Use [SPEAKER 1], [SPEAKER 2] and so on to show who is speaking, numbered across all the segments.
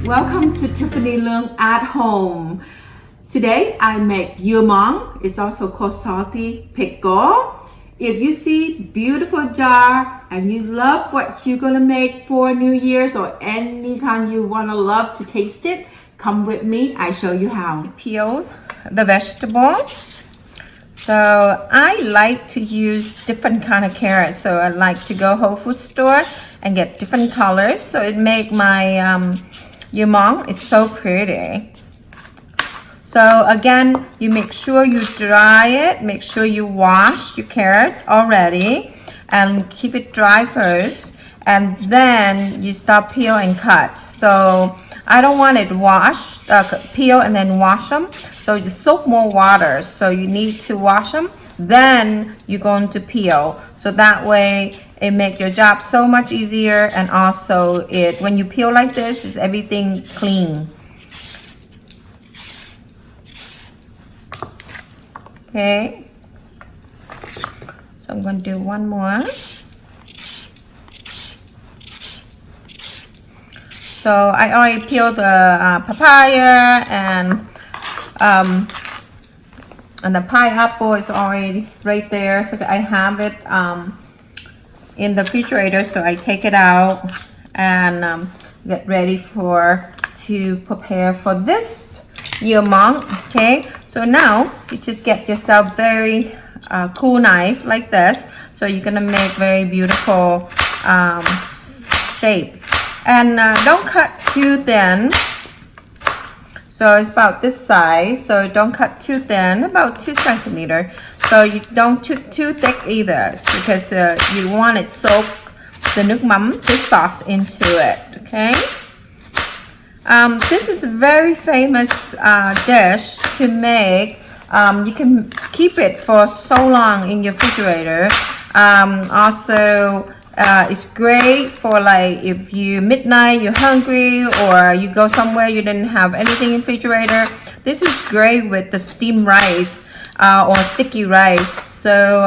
[SPEAKER 1] Welcome to Tiffany Leung at home. Today I make Dưa Món. It's also called salty pickle. If you see beautiful jar and you love what you're gonna make for New Year's or anytime you wanna love to taste it, come with me. I show you how to peel the vegetable. So I like to use different kind of carrots. So I like to go Whole Foods store and get different colors. So it make my Dưa Món is so pretty. So again, you make sure you dry it. Make sure you wash your carrot already and keep it dry first. And then you start peel and cut. So I don't want it washed, peel and then wash them. So you soak more water. So you need to wash them. Then you're going to peel. So that way it makes your job so much easier. And also when you peel like this, is everything clean. Okay. So I'm going to do one more. So I already peeled the papaya and the pineapple is already right there. So I have it in the refrigerator. So I take it out and get ready to prepare for this Dưa Món. Okay. So now you just get yourself very cool knife like this. So you're gonna make very beautiful shape. And don't cut too thin. So it's about this size. So don't cut too thin, about 2 centimeters. So you don't too thick either, because you want it soak the nước mắm, this sauce into it. Okay. This is a very famous dish to make. You can keep it for so long in your refrigerator. Also, it's great for like if you midnight, you're hungry, or you go somewhere you didn't have anything in refrigerator. This is great with the steamed rice or sticky rice. So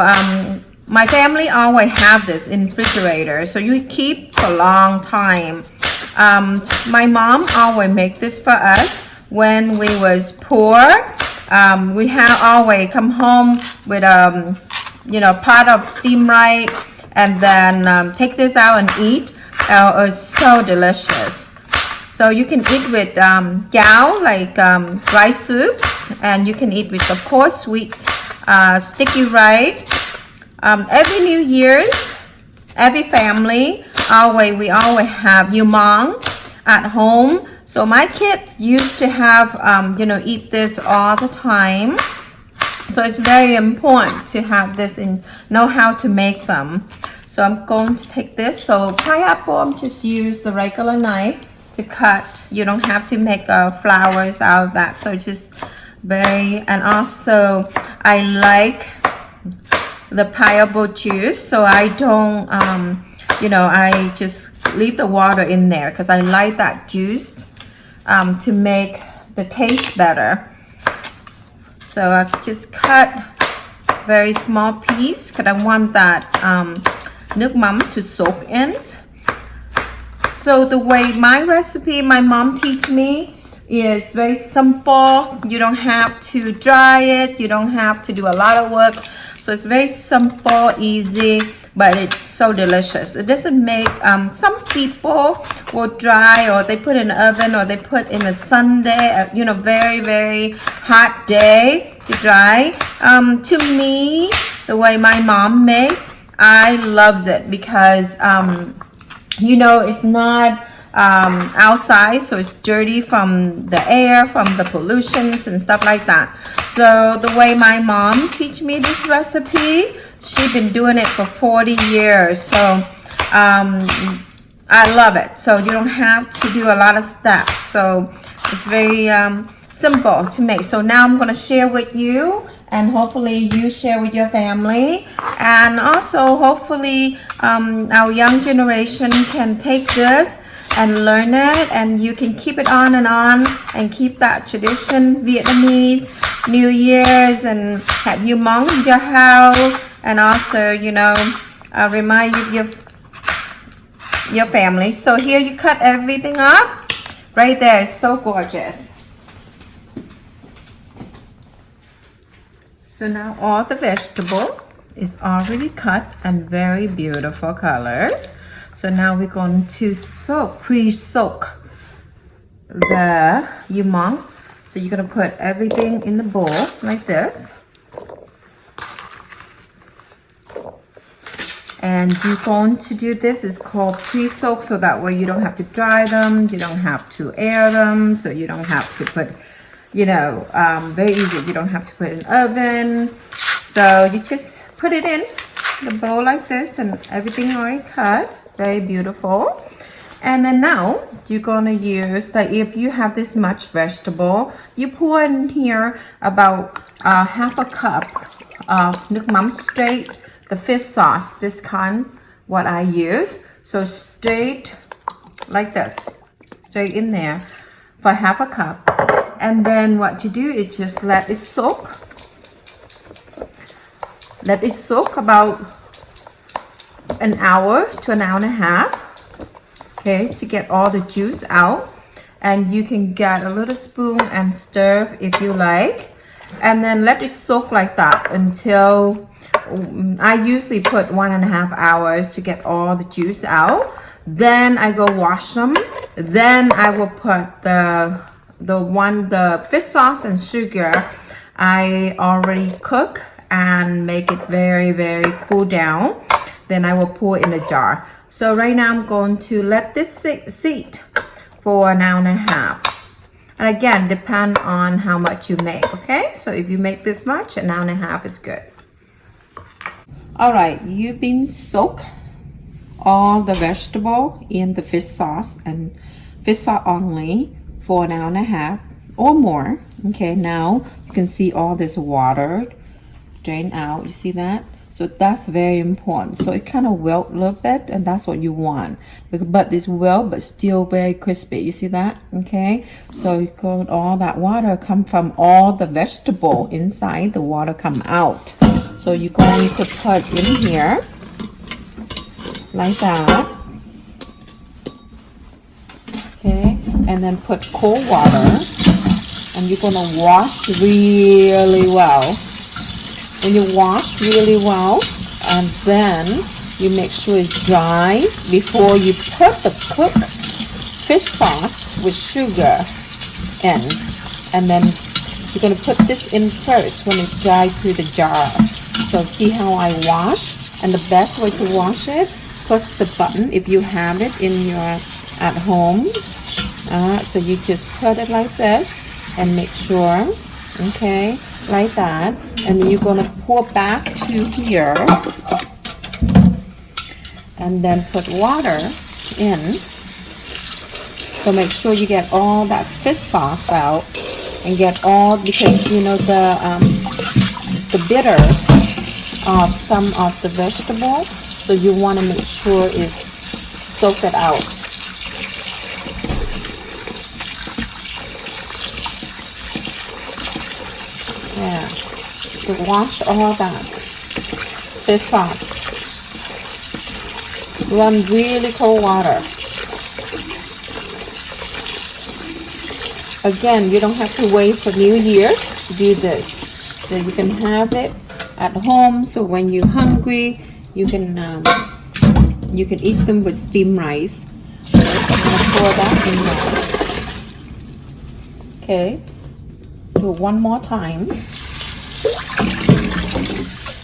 [SPEAKER 1] my family always have this in refrigerator, so you keep for a long time. My mom always make this for us when we was poor. We have always come home with pot of steamed rice and then take this out and eat. It's so delicious. So you can eat with gao, like rice soup, and you can eat with, of course, sweet sticky rice. Every New Year's, every family, we always have Dưa Món at home. So my kid used to have, eat this all the time. So it's very important to have this and know how to make them. So I'm going to take this. So pineapple, I'm just use the regular knife to cut. You don't have to make flowers out of that. So just and also I like the pineapple juice. So I don't, I just leave the water in there because I like that juice to make the taste better. So I just cut very small piece because I want that nước mắm to soak in. So the way my recipe, my mom teach me, is very simple. You don't have to dry it. You don't have to do a lot of work. So it's very simple, easy, but it's so delicious. It doesn't make, some people will dry, or they put in the oven, or they put in the Sunday, very, very hot day to dry. To me, the way my mom made, I loves it because, it's not outside, so it's dirty from the air, from the pollutions and stuff like that. So the way my mom teach me this recipe, she's been doing it for 40 years. So I love it. So you don't have to do a lot of steps. So it's very simple to make. So now I'm going to share with you, and hopefully you share with your family, and also hopefully our young generation can take this and learn it, and you can keep it on and keep that tradition, Vietnamese New Year's, and have Dưa Món in your house, and also remind you of your family. So here you cut everything up. Right there is so gorgeous. So now all the vegetable is already cut and very beautiful colors. So now we're going to pre-soak the Dưa Món. So you're going to put everything in the bowl like this. And you're going to do this is called pre-soak, so that way you don't have to dry them, you don't have to air them, so you don't have to put, you know, very easy. You don't have to put it in oven. So you just put it in the bowl like this and everything already cut. Very beautiful. And then now you're gonna use, like if you have this much vegetable, you pour in here about half a cup of nước mắm straight, the fish sauce, this kind, what I use. So straight like this, straight in there for half a cup. And then what you do is just let it soak. Let it soak about an hour to an hour and a half. Okay, to get all the juice out. And you can get a little spoon and stir if you like. And then let it soak like that until, I usually put 1.5 hours to get all the juice out. Then I go wash them. Then I will put the fish sauce and sugar I already cook and make it very, very cool down. Then I will pour it in a jar. So right now I'm going to let this sit for an hour and a half. And again, depend on how much you make, okay? So if you make this much, an hour and a half is good. All right, you've been soak all the vegetable in the fish sauce and fish sauce only for an hour and a half or more. Okay, now you can see all this water drain out. You see that? So that's very important. So it kind of wilt a little bit, and that's what you want. But it's well, but still very crispy. You see that? Okay. So you got all that water come from all the vegetable inside. The water come out. So you're going to put in here like that. Okay. And then put cold water, and you're gonna wash really well. When you wash really well, and then you make sure it's dry before you put the cooked fish sauce with sugar in. And then you're going to put this in first when it's dry through the jar. So see how I wash? And the best way to wash it, push the button if you have it in your at home. So you just put it like this and make sure, okay, like that. And then you're going to pour back to here and then put water in. So make sure you get all that fish sauce out and get all, because you know the bitter of some of the vegetable, so you want to make sure it's soaked it out. Yeah. So wash all that fish sauce. Run really cold water. Again, you don't have to wait for New Year to do this. So you can have it at home. So when you're hungry, you can eat them with steamed rice. So I'm gonna pour that in there. Okay. Do it one more time.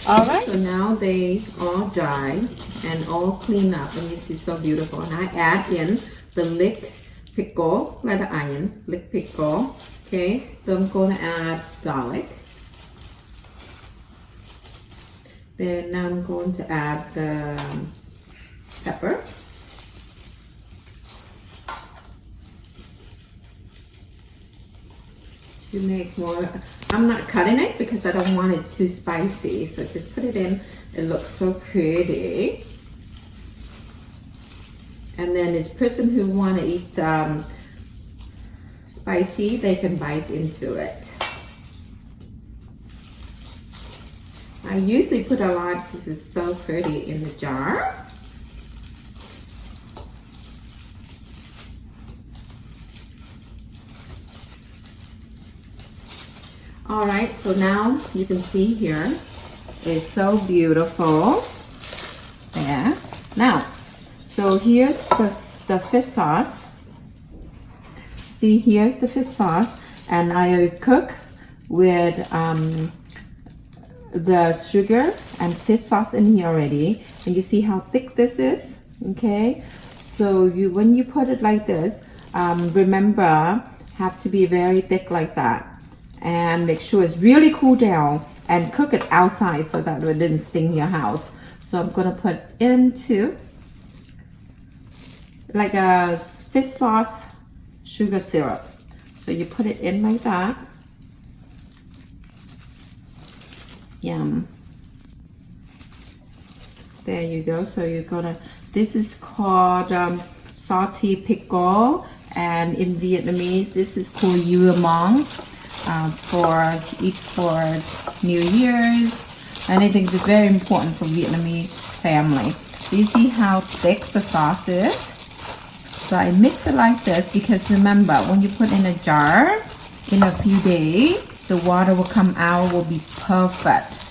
[SPEAKER 1] Alright, so now they all dry and all clean up, and you see so beautiful. And I add in the lick pickle, like the onion, lick pickle. Okay, so I'm going to add garlic. Then now I'm going to add the pepper. To make more, I'm not cutting it because I don't want it too spicy, so just put it in. It looks so pretty. And then this person who want to eat spicy, they can bite into it. I usually put a lot, this is so pretty, in the jar. All right, so now you can see here, it's so beautiful. There. Now, so here's the fish sauce. See, here's the fish sauce, and I cook with the sugar and fish sauce in here already. And you see how thick this is? Okay, so when you put it like this, remember, have to be very thick like that, and make sure it's really cool down, and cook it outside so that it didn't sting your house. So I'm gonna put into like a fish sauce sugar syrup. So you put it in like that. Yum. There you go. So you're gonna, this is called salty pickle, and in Vietnamese this is called Dưa Món, for New Year's. And I think it's very important for Vietnamese families. Do you see how thick the sauce is? So I mix it like this because remember, when you put in a jar, in a few days, the water will come out, will be perfect.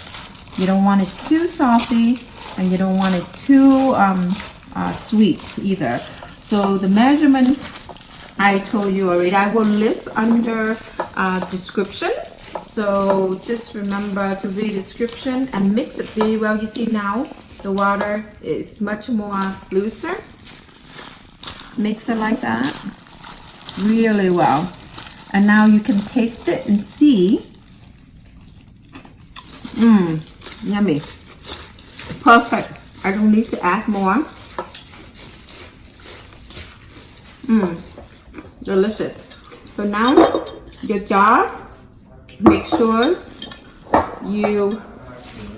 [SPEAKER 1] You don't want it too salty, and you don't want it too sweet either. So the measurement I told you already. I will list under description. So just remember to read description and mix it very well. You see now the water is much more looser. Mix it like that really well. And now you can taste it and see. Yummy. Perfect. I don't need to add more. Delicious. So now your jar, make sure you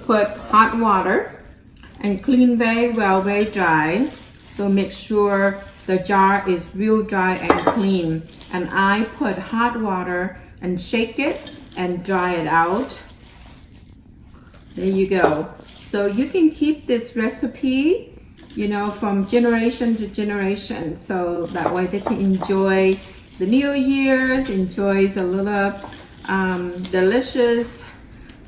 [SPEAKER 1] put hot water and clean very well, very dry. So make sure the jar is real dry and clean. And I put hot water and shake it and dry it out. There you go. So you can keep this recipe, you know, from generation to generation. So that way they can enjoy the New Year's, enjoys a little delicious,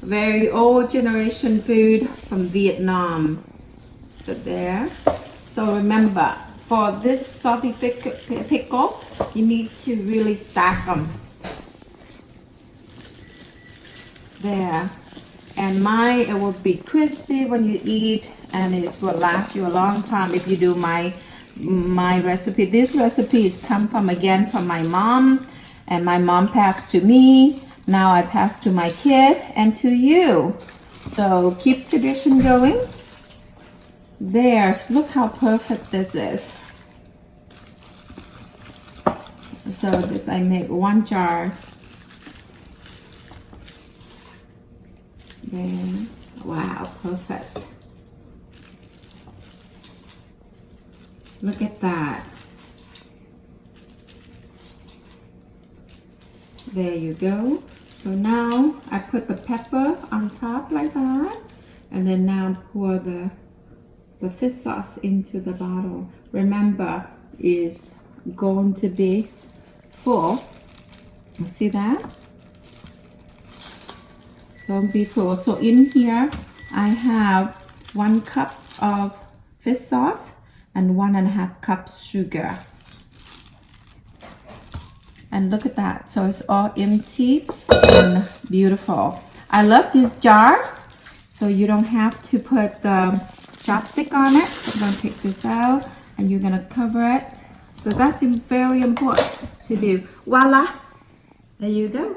[SPEAKER 1] very old generation food from Vietnam. So there. So remember, for this salty pickle, you need to really stack them. There. And mine, it will be crispy when you eat, and it will last you a long time if you do my recipe. This recipe is come from my mom, and my mom passed to me. Now I pass to my kid and to you. So keep tradition going. There, look how perfect this is. So this, I make one jar. There. Wow, perfect. Look at that. There you go. So now I put the pepper on top like that, and then now pour the fish sauce into the bottle. Remember, is going to be full. See that? So be full. So in here I have 1 cup of fish sauce and 1.5 cups sugar. And look at that. So it's all empty and beautiful. I love this jar, so you don't have to put the chopstick on it. So I'm gonna take this out and you're gonna cover it. So that's very important to do. Voila! There you go.